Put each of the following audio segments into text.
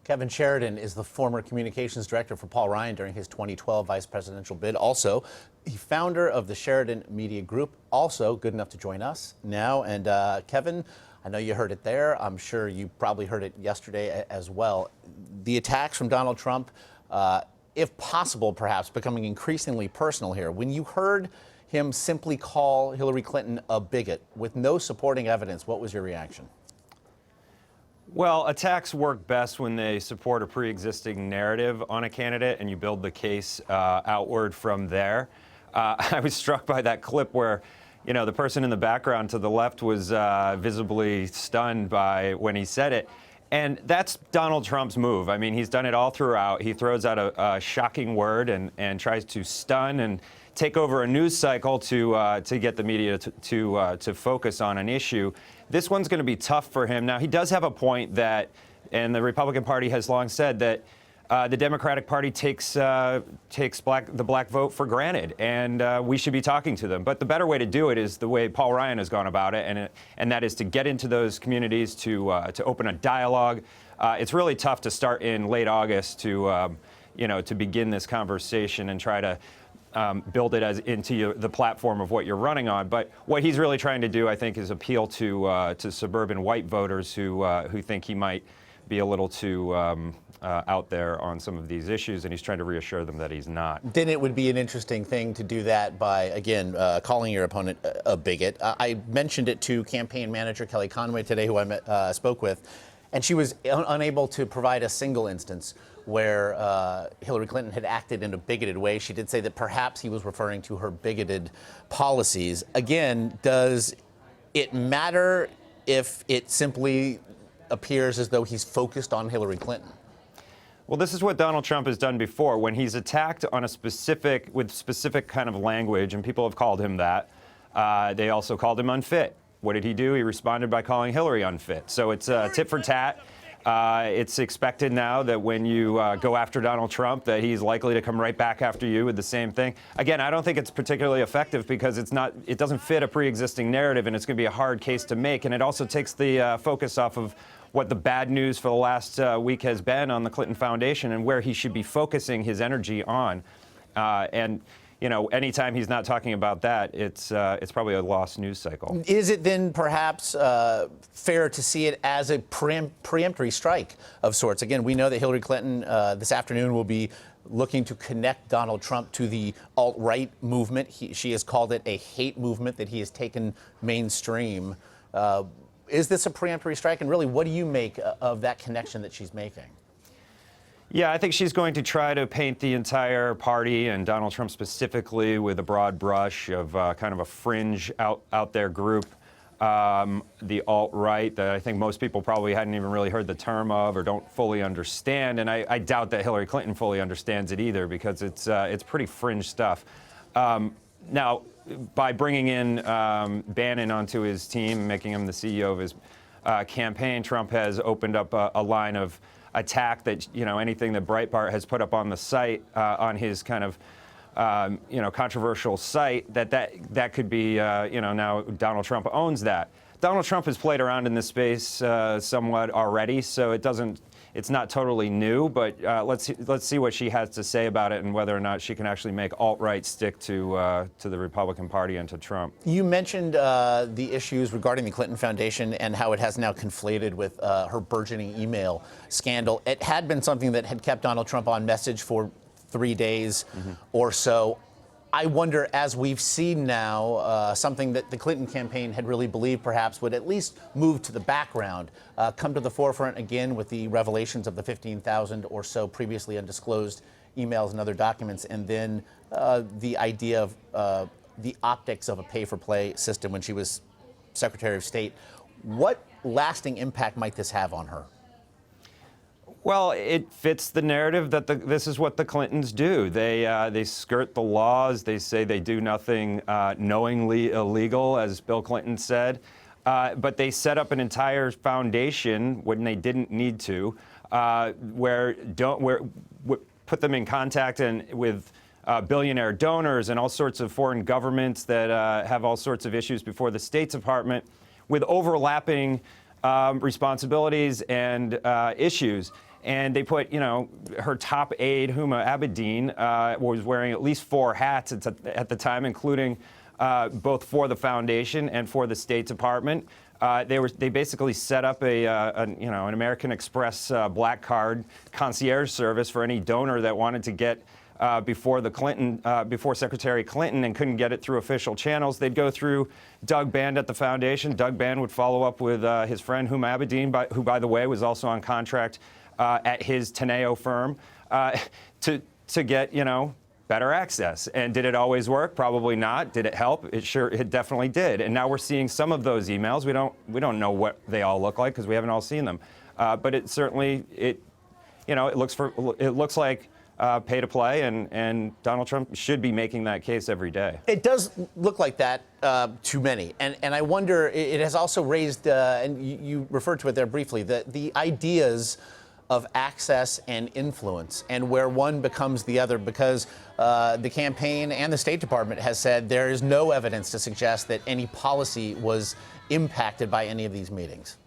Kevin Sheridan is the former communications director for Paul Ryan during his 2012 vice presidential bid. Also, the founder of the Sheridan Media Group, also good enough to join us now. And Kevin, I know you heard it there. I'm sure you probably heard it yesterday as well. The attacks from Donald Trump, if possible, perhaps becoming increasingly personal here. When you heard him simply call Hillary Clinton a bigot with no supporting evidence, what was your reaction? Well, attacks work best when they support a pre-existing narrative on a candidate and you build the case outward from there. I was struck by that clip where, the person in the background to the left was visibly stunned by when he said it. And that's Donald Trump's move. I mean, he's done it all throughout. He throws out a shocking word and tries to stun and take over a news cycle to get the media to focus on an issue. This one's going to be tough for him. Now, he does have a point that, and the Republican Party has long said that the Democratic Party takes the black vote for granted, and we should be talking to them. But the better way to do it is the way Paul Ryan has gone about it, and that is to get into those communities, to open a dialogue. It's really tough to start in late August to begin this conversation and try to build it into the platform of what you're running on. But what he's really trying to do, I think, is appeal to suburban white voters who think he might be a little too out there on some of these issues, and he's trying to reassure them that he's not. Then it would be an interesting thing to do that by, again, calling your opponent a bigot. I mentioned it to campaign manager Kelly Conway today, who I spoke with, and she was unable to provide a single instance where Hillary Clinton had acted in a bigoted way. She did say that perhaps he was referring to her bigoted policies. Again, does it matter if it simply appears as though he's focused on Hillary Clinton? Well, this is what Donald Trump has done before. When he's attacked on with specific kind of language, and people have called him that, they also called him unfit. What did he do? He responded by calling Hillary unfit. So it's tit for tat. It's expected now that when you go after Donald Trump, that he's likely to come right back after you with the same thing. Again, I don't think it's particularly effective because it doesn't fit a pre-existing narrative, and it's going to be a hard case to make. And it also takes the focus off of what the bad news for the last week has been on the Clinton Foundation and where he should be focusing his energy on. Anytime he's not talking about that, it's probably a lost news cycle. Is it then perhaps fair to see it as a preemptory strike of sorts? Again, we know that Hillary Clinton this afternoon will be looking to connect Donald Trump to the alt-right movement. She has called it a hate movement that he has taken mainstream. Is this a preemptory strike? And really, what do you make of that connection that she's making? Yeah, I think she's going to try to paint the entire party and Donald Trump specifically with a broad brush of kind of a fringe out there group, the alt-right that I think most people probably hadn't even really heard the term of or don't fully understand. And I doubt that Hillary Clinton fully understands it either because it's pretty fringe stuff. Now, by bringing in Bannon onto his team, making him the CEO of his campaign, Trump has opened up a line of attack that, anything that Breitbart has put up on the site, on his kind of, controversial site, that could be, now Donald Trump owns that. Donald Trump has played around in this space somewhat already, so it's not totally new, but let's see what she has to say about it and whether or not she can actually make alt-right stick to the Republican Party and to Trump. You mentioned the issues regarding the Clinton Foundation and how it has now conflated with her burgeoning email scandal. It had been something that had kept Donald Trump on message for 3 days or so. I wonder, as we've seen now, something that the Clinton campaign had really believed perhaps would at least move to the background, come to the forefront again with the revelations of the 15,000 or so previously undisclosed emails and other documents, and then the idea of the optics of a pay-for-play system when she was Secretary of State. What lasting impact might this have on her? Well, it fits the narrative that this is what the Clintons do. They skirt the laws. They say they do nothing knowingly illegal, as Bill Clinton said. But they set up an entire foundation when they didn't need to, where put them in contact with billionaire donors and all sorts of foreign governments that have all sorts of issues before the State Department, with overlapping responsibilities and issues. and they put, her top aide, Huma Abedin, was wearing at least 4 hats at the time, including both for the foundation and for the State Department. They basically set up an American Express black card concierge service for any donor that wanted to get before Secretary Clinton and couldn't get it through official channels. They'd go through Doug Band at the foundation. Doug Band would follow up with his friend Huma Abedin, who, by the way, was also on contract at his Teneo firm, to get, better access. And did it always work? Probably not. Did it help? It definitely did. And now we're seeing some of those emails. We don't know what they all look like because we haven't all seen them. But it certainly it looks like pay to play, and Donald Trump should be making that case every day. It does look like that to many, and I wonder. It has also raised, and you referred to it there briefly, the ideas of access and influence, and where one becomes the other, because the campaign and the State Department has said there is no evidence to suggest that any policy was impacted by any of these meetings.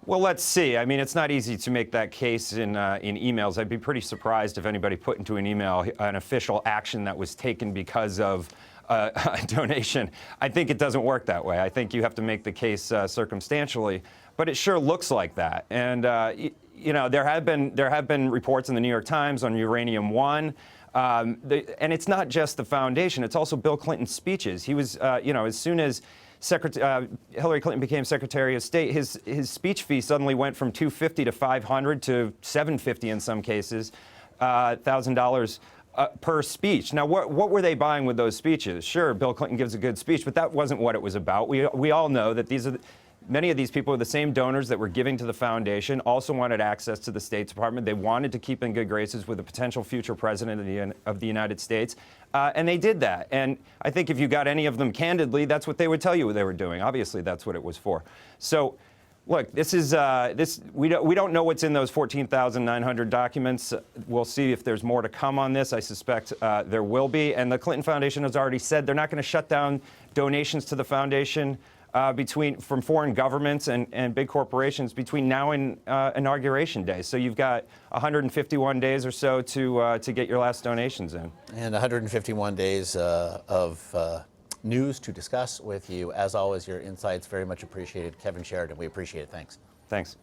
Well, let's see. I mean, it's not easy to make that case in emails. I'd be pretty surprised if anybody put into an email an official action that was taken because of a donation. I think it doesn't work that way. I think you have to make the case circumstantially, but it sure looks like that. And there have been reports in the New York Times on Uranium One. And it's not just the foundation; it's also Bill Clinton's speeches. He was, as soon as Hillary Clinton became Secretary of State, his speech fee suddenly went from $250 to $500 to $750 in some cases, $1,000 per speech. Now, what were they buying with those speeches? Sure, Bill Clinton gives a good speech, but that wasn't what it was about. We all know that many of these people are the same donors that were giving to the foundation, also wanted access to the State Department. They wanted to keep in good graces with a potential future president of the United States, and they did that. And I think if you got any of them candidly, that's what they would tell you they were doing. Obviously, that's what it was for. So, look, we don't know what's in those 14,900 documents. We'll see if there's more to come on this. I suspect there will be. And the Clinton Foundation has already said they're not going to shut down donations to the foundation from foreign governments and big corporations between now and Inauguration Day. So you've got 151 days or so to get your last donations in. And 151 days of news to discuss with you. As always, your insights very much appreciated. Kevin Sheridan, we appreciate it. Thanks. Thanks.